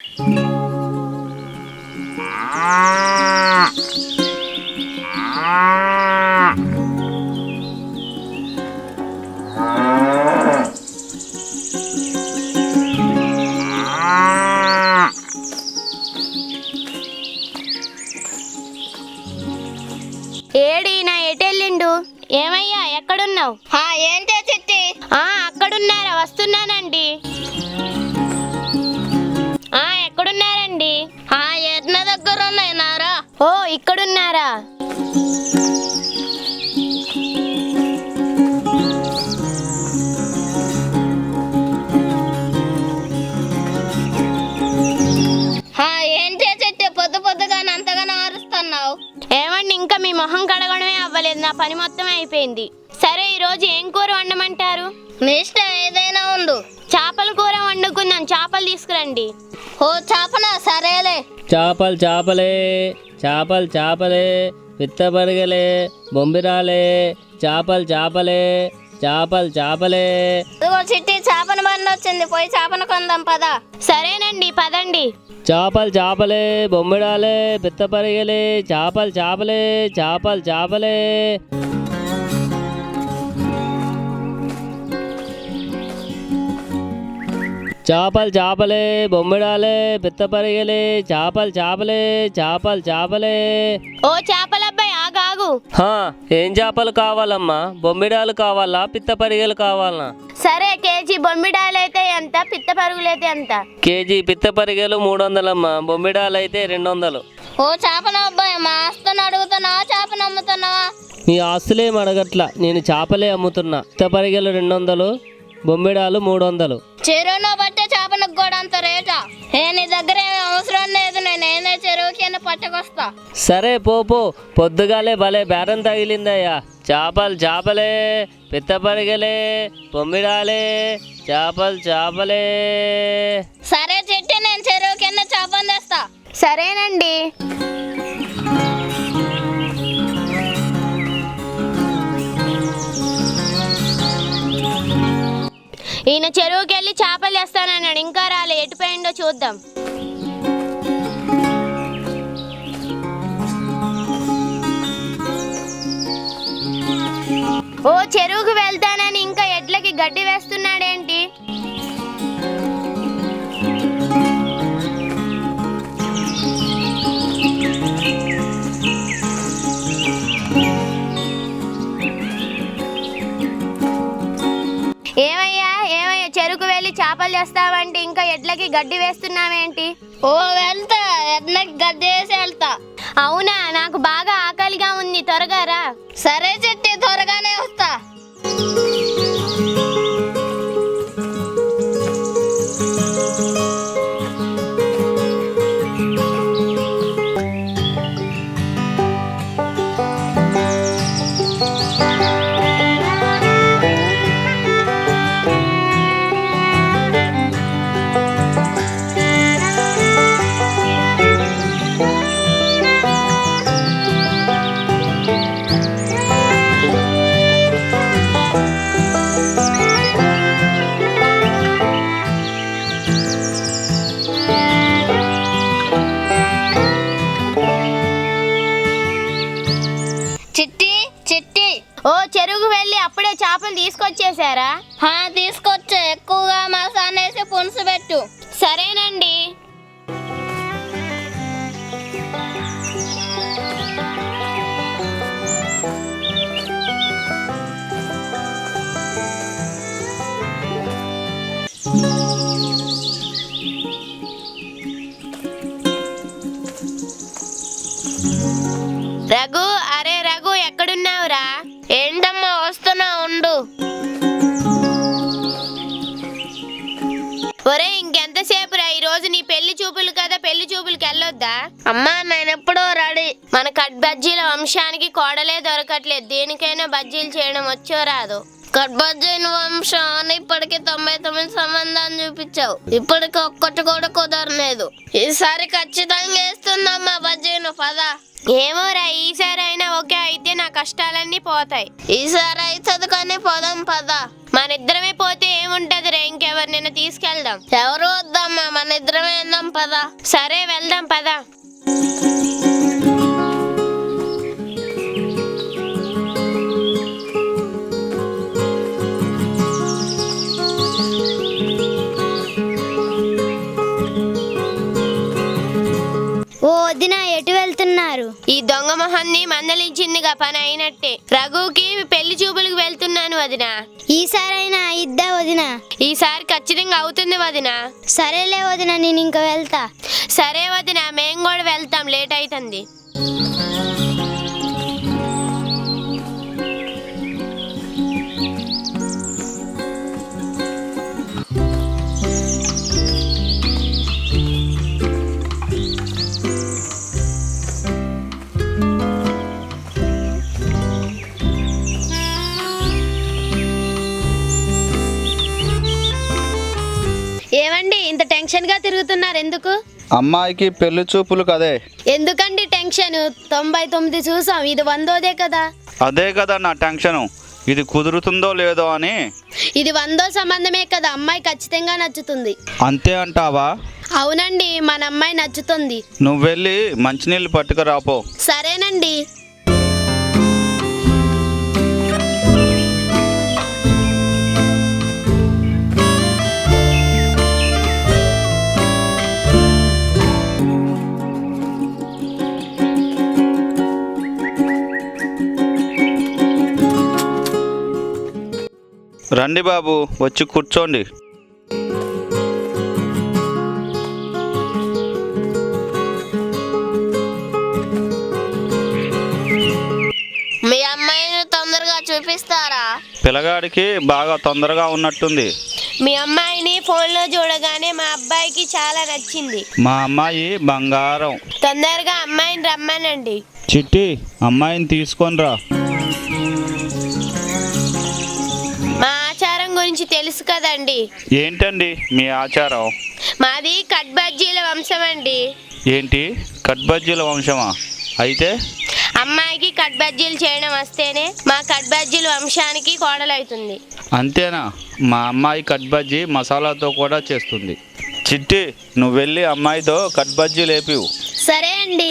ఏడీనా ఎటెళ్ళిండు? ఏమయ్యా ఎక్కడున్నావు? ఏంటే చిట్టి? అక్కడున్నారా? వస్తున్నానండి. ఎక్కడున్నారండి? ఎట్న దగ్గర ఉన్నాయి నారా. ఓ ఇక్కడున్నారా? ఏంటే చిట్టి పొద్దు పొద్దుగానే అంతగానో ఆరుస్తున్నావు? ఏమండి, ఇంకా మీ మొహం కడగడమే అవ్వలేదు, నా పని మొత్తం అయిపోయింది. సరే, ఈరోజు ఏం కూర వండమంటారు? మీ ఇష్టం ఏదైనా ఉండు. చేపల కూర వండుకుందాం, చేపలు తీసుకురండి. ఓ చేపనా? సరేలే. చేపలే పిత్తపరిగలే బొంబిరాలే చేపలే. ఇదిగో చిట్టి, చేపన బండి వచ్చింది, పోయి చేపను కొందాం పదా. సరేనండి, పదండి. చేపలే బొమ్మిడాలే పిత్తపరిగలే చేపలే. చేపలే బొమ్మిడాలే పిత్తపరిగలే చేపలే. ఓ చేపలబ్బాయి, ఆగాగు. ఏం చేపలు కావాలమ్మా? బొమ్మిడాలు కావాలా, పిత్తపరిగలు కావాలా? సరే, కేజీ బొమ్మిడాలు అయితే ఎంత, పిత్త పరుగులైతే ఎంత? కేజీ పిత్తపరిగలు 300 అమ్మా, బొమ్మిడాలు అయితే 200. ఓ చేపన అబ్బాయి, మా ఆస్తుని అడుగుతున్నావా, చేపను అమ్ముతున్నావా? నీ ఆస్తులేం అడగట్లా, నేను చేపలే అమ్ముతున్నా. పిత్తపరిగలు 200, బొమ్మిడాలు 300. చెరువును బట్టే చేపలకు కూడా అంత రేటా? నీ దగ్గర ఏమి అవసరం లేదు, నేనే చెరువుకి పట్టుకొస్తా. సరే పో, పొద్దుగాలే భలే బేరం తగిలిందయ్యా. చేపలే పిత్తపరిగలే బొమ్మిడాలే చేపలే. సరే చెట్టి, నేను చెరువుకి చేపలు తెస్తా. సరేనండి. ఈయన చెరువుకి వెళ్ళి చేపలు వేస్తానన్నాడు, ఇంకా రాలే. ఎటుపోయిండో చూద్దాం. ఓ చెరువుకు వెళ్తానని ఇంకా ఎడ్లకి గడ్డి వేస్తున్నాడేంటి? ఏమయ్యా చెరుకు వెళ్ళి చేపలు చేస్తావంటే ఇంకా ఎడ్లకి గడ్డి వేస్తున్నావేంటి? ఓ వెళ్తా, ఎడ్లకి గడ్డి వేసి వెళ్తా. అవునా? నాకు బాగా ఆకలిగా ఉంది, త్వరగా రా. సరే చెట్టి, త్వరగానే వస్తా. ఓ చెరువుకు వెళ్ళి అప్పుడే చేపలు తీసుకొచ్చేసారా? తీసుకొచ్చా. ఎక్కువగా మసాలా వేసి పులుసు పెట్టు. సరేనండి. రఘు, అరే రఘు, ఎక్కడున్నావురా? ఏంటమ్మా, వస్తున్నా, ఉండు. ఒరే, ఇంకెంతసేపు రా? ఈ రోజు నీ పెళ్లి చూపులు కదా, పెళ్లి చూపులకి వెళ్ళొద్దా? అమ్మా, నేను ఎప్పుడో రెడీ. మన కట్ బజ్జీల వంశానికి కోడలే దొరకట్లేదు. దేనికైనా బజ్జీలు చేయడం వచ్చో రాదు. కట్బజ్జీల వంశం ఇప్పటికి 99 సంబంధాలు చూపించావు, ఇప్పటికి ఒక్కటి కూడా కుదరలేదు. ఈసారి ఖచ్చితంగా వేస్తుందమ్మా బజ్జీలు. పద. ఏమోరా, ఈసారి అయినా ఓకే అయితే నా కష్టాలన్నీ పోతాయి. ఈసారి అవుతుంది కానీ పోదాం పద. మనిద్దరమే పోతే ఏముంటది రే, ఇంకెవరినైనా తీసుకెళ్దాం. ఎవరు వద్దమ్మా, మన ఇద్దరమే వెళ్దాం పద. సరే వెళ్దాం పద. ఓ వదిన, ఎటు వెళ్తున్నారు? ఈ దొంగ మొహాన్ని మందలించిందిగా, పని అయినట్టే. రఘుకి పెళ్లి చూపులకు వెళ్తున్నాను వదిన. ఈసారైనా ఇద్దా వదిన? ఈసారి ఖచ్చితంగా అవుతుంది వదిన. సరేలే వదిన, నేను ఇంక వెళ్తా. సరే వదిన, మేము కూడా వెళ్తాం, లేట్ అవుతుంది. ఏమండి, ఇంత టెన్షన్ గా తిరుగుతున్నారు ఎందుకు? అమ్మాయికి పెళ్లి చూపులు కదే. ఎందుకండి టెన్షన్? 99 చూసాం, ఇది 100దే కదా. అదే కదా నా టెన్షను, ఇది కుదురుతుందో లేదో అని. ఇది 100 సంబంధమే కదా, అమ్మాయి ఖచ్చితంగా నచ్చుతుంది. అంతే అంటావా? అవునండి, మన అమ్మాయి నచ్చుతుంది. నువ్వు వెళ్ళి మంచినీళ్ళు పట్టుకురాపో. సరేనండి. రండి బాబు, వచ్చి కూర్చోండి. మీ అమ్మాయిని తొందరగా చూపిస్తారా? పిల్లగాడికి బాగా తొందరగా ఉన్నట్టుంది. మీ అమ్మాయిని ఫోన్లో చూడగానే మా అబ్బాయికి చాలా నచ్చింది. మా అమ్మాయి బంగారం. తొందరగా అమ్మాయిని రమ్మనండి. చిట్టి, అమ్మాయిని తీసుకొనిరా. మా ఆచారం గురించి తెలుసు కదండి. ఏంటండి మీ ఆచారం? మాది కట్ బజ్జీల వంశం అండి. ఏంటి, కట్బజ్జీల వంశమా? అయితే అమ్మాయికి కట్ బజ్జీలు చేయడం వస్తేనే మా కట్ బజ్జీల వంశానికి కోడలవుతుంది. అంతేనా? మా అమ్మాయి కట్బజ్జీ మసాలాతో కూడా చేస్తుంది. చిట్టి, నువ్వు వెళ్ళి అమ్మాయితో కట్బజ్జీ లేపివు. సరే అండి.